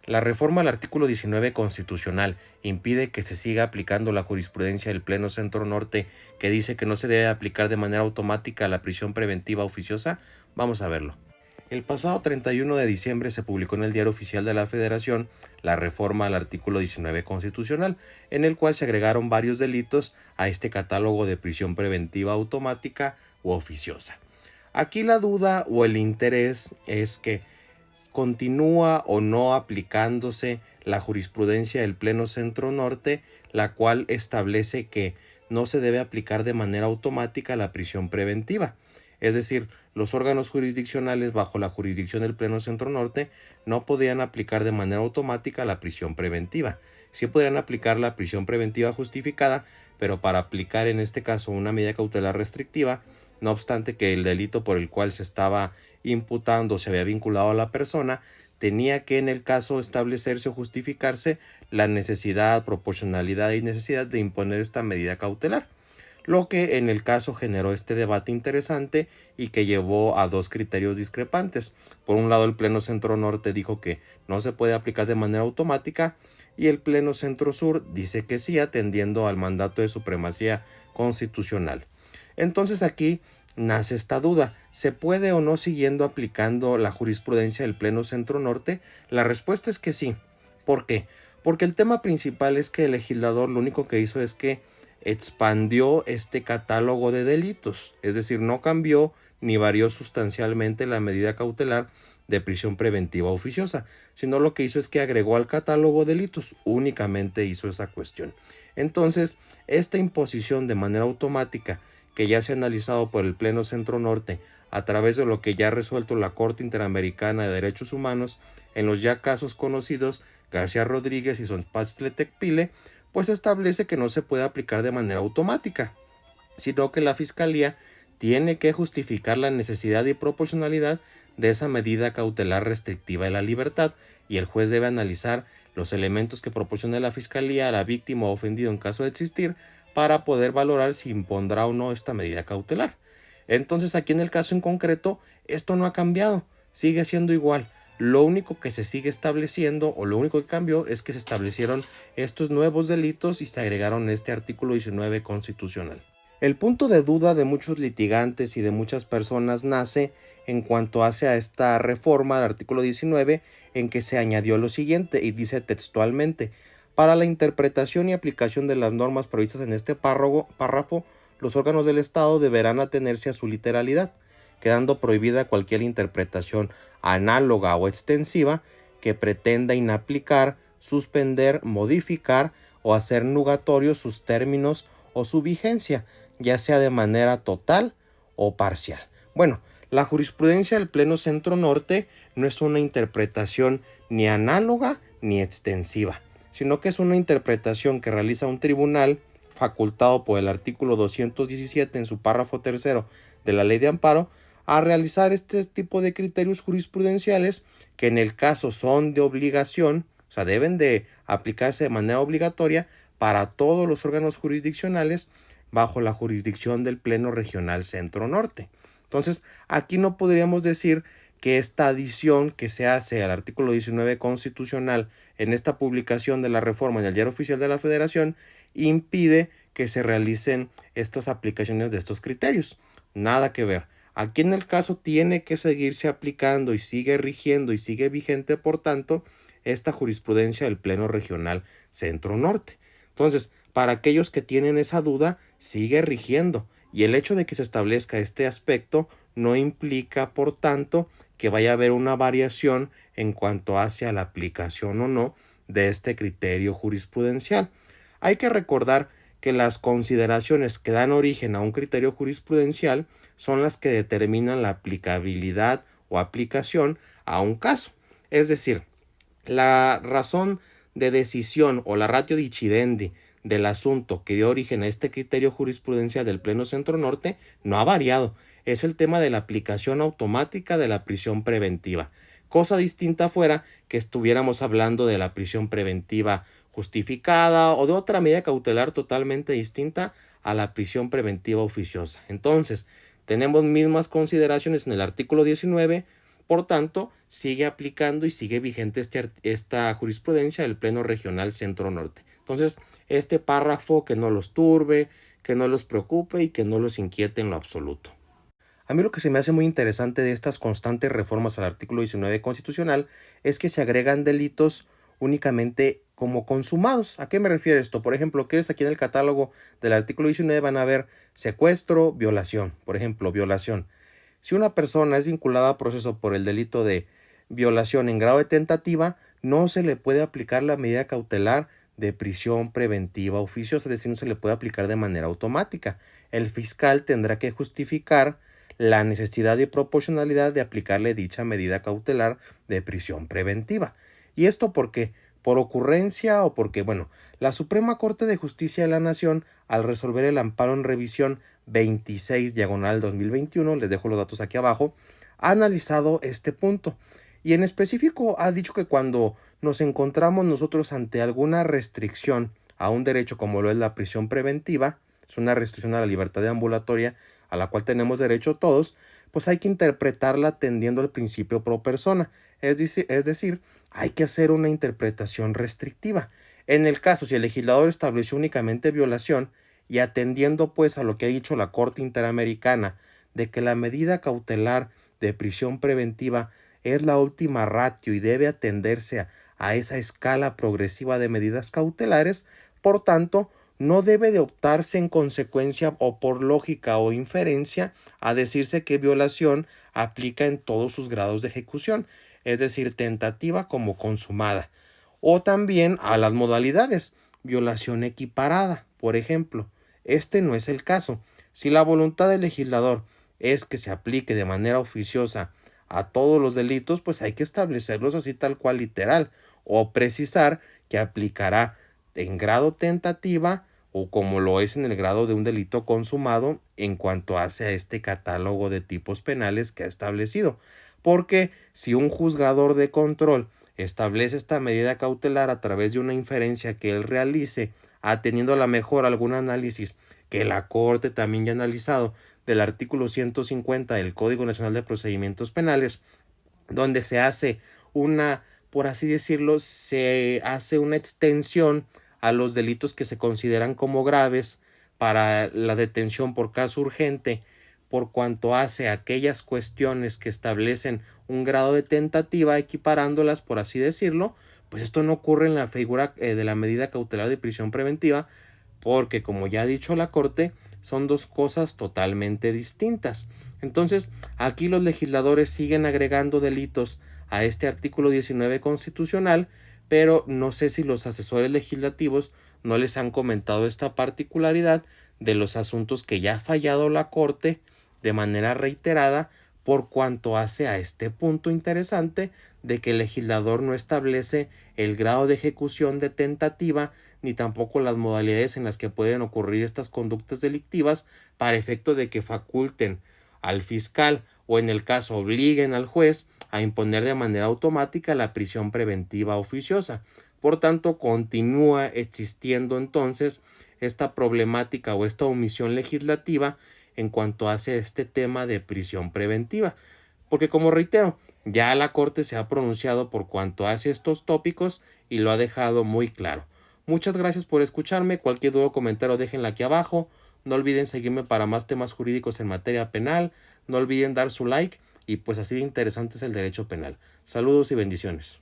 La reforma al artículo 19 constitucional impide que se siga aplicando la jurisprudencia del Pleno Centro Norte que dice que no se debe aplicar de manera automática la prisión preventiva oficiosa. Vamos a verlo. El pasado 31 de diciembre se publicó en el Diario Oficial de la Federación la reforma al artículo 19 constitucional, en el cual se agregaron varios delitos a este catálogo de prisión preventiva automática u oficiosa. Aquí la duda o el interés es que continúa o no aplicándose la jurisprudencia del Pleno Centro Norte, la cual establece que no se debe aplicar de manera automática la prisión preventiva. Es decir, los órganos jurisdiccionales bajo la jurisdicción del Pleno Centro Norte no podían aplicar de manera automática la prisión preventiva. Sí podrían aplicar la prisión preventiva justificada, pero para aplicar en este caso una medida cautelar restrictiva, no obstante que el delito por el cual se estaba imputando se había vinculado a la persona, tenía que en el caso establecerse o justificarse la necesidad, proporcionalidad y necesidad de imponer esta medida cautelar, lo que en el caso generó este debate interesante y que llevó a dos criterios discrepantes. Por un lado, el Pleno Centro Norte dijo que no se puede aplicar de manera automática y el Pleno Centro Sur dice que sí, atendiendo al mandato de supremacía constitucional. Entonces aquí nace esta duda: ¿se puede o no siguiendo aplicando la jurisprudencia del Pleno Centro Norte? La respuesta es que sí. ¿Por qué? Porque el tema principal es que el legislador lo único que hizo es que expandió este catálogo de delitos, es decir, no cambió ni varió sustancialmente la medida cautelar de prisión preventiva oficiosa, sino lo que hizo es que agregó al catálogo de delitos, únicamente hizo esa cuestión. Entonces, esta imposición de manera automática que ya se ha analizado por el Pleno Centro Norte a través de lo que ya ha resuelto la Corte Interamericana de Derechos Humanos en los ya casos conocidos García Rodríguez y Sonpaxtle Tecpile, pues establece que no se puede aplicar de manera automática, sino que la Fiscalía tiene que justificar la necesidad y proporcionalidad de esa medida cautelar restrictiva de la libertad, y el juez debe analizar los elementos que proporcione la Fiscalía a la víctima o ofendido en caso de existir para poder valorar si impondrá o no esta medida cautelar. Entonces aquí en el caso en concreto esto no ha cambiado, sigue siendo igual. Lo único que se sigue estableciendo o lo único que cambió es que se establecieron estos nuevos delitos y se agregaron este artículo 19 constitucional. El punto de duda de muchos litigantes y de muchas personas nace en cuanto hace a esta reforma al artículo 19, en que se añadió lo siguiente y dice textualmente: para la interpretación y aplicación de las normas previstas en este párrafo, los órganos del Estado deberán atenerse a su literalidad, quedando prohibida cualquier interpretación análoga o extensiva que pretenda inaplicar, suspender, modificar o hacer nugatorios sus términos o su vigencia, ya sea de manera total o parcial. Bueno, la jurisprudencia del Pleno Centro Norte no es una interpretación ni análoga ni extensiva, sino que es una interpretación que realiza un tribunal facultado por el artículo 217 en su párrafo tercero de la Ley de Amparo a realizar este tipo de criterios jurisprudenciales que en el caso son de obligación, o sea, deben de aplicarse de manera obligatoria para todos los órganos jurisdiccionales bajo la jurisdicción del Pleno Regional Centro Norte. Entonces, aquí no podríamos decir que esta adición que se hace al artículo 19 constitucional en esta publicación de la reforma en el Diario Oficial de la Federación impide que se realicen estas aplicaciones de estos criterios. Nada que ver. Aquí en el caso tiene que seguirse aplicando y sigue rigiendo y sigue vigente, por tanto, esta jurisprudencia del Pleno Regional Centro Norte. Entonces, para aquellos que tienen esa duda, sigue rigiendo. Y el hecho de que se establezca este aspecto no implica, por tanto, que vaya a haber una variación en cuanto hacia la aplicación o no de este criterio jurisprudencial. Hay que recordar que las consideraciones que dan origen a un criterio jurisprudencial son las que determinan la aplicabilidad o aplicación a un caso. Es decir, la razón de decisión o la ratio decidendi del asunto que dio origen a este criterio jurisprudencial del Pleno Centro Norte no ha variado. Es el tema de la aplicación automática de la prisión preventiva. Cosa distinta fuera que estuviéramos hablando de la prisión preventiva justificada o de otra medida cautelar totalmente distinta a la prisión preventiva oficiosa. Entonces, tenemos mismas consideraciones en el artículo 19, Por tanto, sigue aplicando y sigue vigente esta jurisprudencia del Pleno Regional Centro Norte. Entonces, este párrafo que no los turbe, que no los preocupe y que no los inquiete en lo absoluto. A mí lo que se me hace muy interesante de estas constantes reformas al artículo 19 constitucional es que se agregan delitos únicamente como consumados. ¿A qué me refiero esto? Por ejemplo, que es aquí en el catálogo del artículo 19 van a ver secuestro, violación. Por ejemplo, violación. Si una persona es vinculada a proceso por el delito de violación en grado de tentativa, no se le puede aplicar la medida cautelar de prisión preventiva oficiosa, es decir, no se le puede aplicar de manera automática. El fiscal tendrá que justificar la necesidad y proporcionalidad de aplicarle dicha medida cautelar de prisión preventiva. ¿Y esto por qué? ¿Por ocurrencia o porque, bueno, la Suprema Corte de Justicia de la Nación, al resolver el amparo en revisión 26/2021, les dejo los datos aquí abajo, ha analizado este punto y en específico ha dicho que cuando nos encontramos nosotros ante alguna restricción a un derecho como lo es la prisión preventiva, es una restricción a la libertad ambulatoria a la cual tenemos derecho todos, pues hay que interpretarla atendiendo al principio pro persona, es decir, hay que hacer una interpretación restrictiva. En el caso, si el legislador estableció únicamente violación y atendiendo pues a lo que ha dicho la Corte Interamericana de que la medida cautelar de prisión preventiva es la última ratio y debe atenderse a esa escala progresiva de medidas cautelares, por tanto, no debe de optarse en consecuencia o por lógica o inferencia a decirse que violación aplica en todos sus grados de ejecución, es decir, tentativa como consumada, o también a las modalidades, violación equiparada, por ejemplo. Este no es el caso. Si la voluntad del legislador es que se aplique de manera oficiosa a todos los delitos, pues hay que establecerlos así tal cual literal, o precisar que aplicará en grado tentativa o como lo es en el grado de un delito consumado en cuanto hace a este catálogo de tipos penales que ha establecido. Porque si un juzgador de control establece esta medida cautelar a través de una inferencia que él realice, atendiendo a la mejor algún análisis que la Corte también ya ha analizado del artículo 150 del Código Nacional de Procedimientos Penales, donde se hace una, por así decirlo, se hace una extensión a los delitos que se consideran como graves para la detención por caso urgente, por cuanto hace aquellas cuestiones que establecen un grado de tentativa, equiparándolas, por así decirlo, pues esto no ocurre en la figura de la medida cautelar de prisión preventiva, porque como ya ha dicho la Corte, son dos cosas totalmente distintas. Entonces, aquí los legisladores siguen agregando delitos a este artículo 19 constitucional, pero no sé si los asesores legislativos no les han comentado esta particularidad de los asuntos que ya ha fallado la Corte de manera reiterada por cuanto hace a este punto interesante de que el legislador no establece el grado de ejecución de tentativa ni tampoco las modalidades en las que pueden ocurrir estas conductas delictivas para efecto de que faculten al fiscal o en el caso obliguen al juez a imponer de manera automática la prisión preventiva oficiosa. Por tanto, continúa existiendo entonces esta problemática o esta omisión legislativa en cuanto hace este tema de prisión preventiva. Porque como reitero, ya la Corte se ha pronunciado por cuanto hace estos tópicos y lo ha dejado muy claro. Muchas gracias por escucharme. Cualquier duda o comentario déjenla aquí abajo. No olviden seguirme para más temas jurídicos en materia penal. No olviden dar su like y pues así de interesante es el derecho penal. Saludos y bendiciones.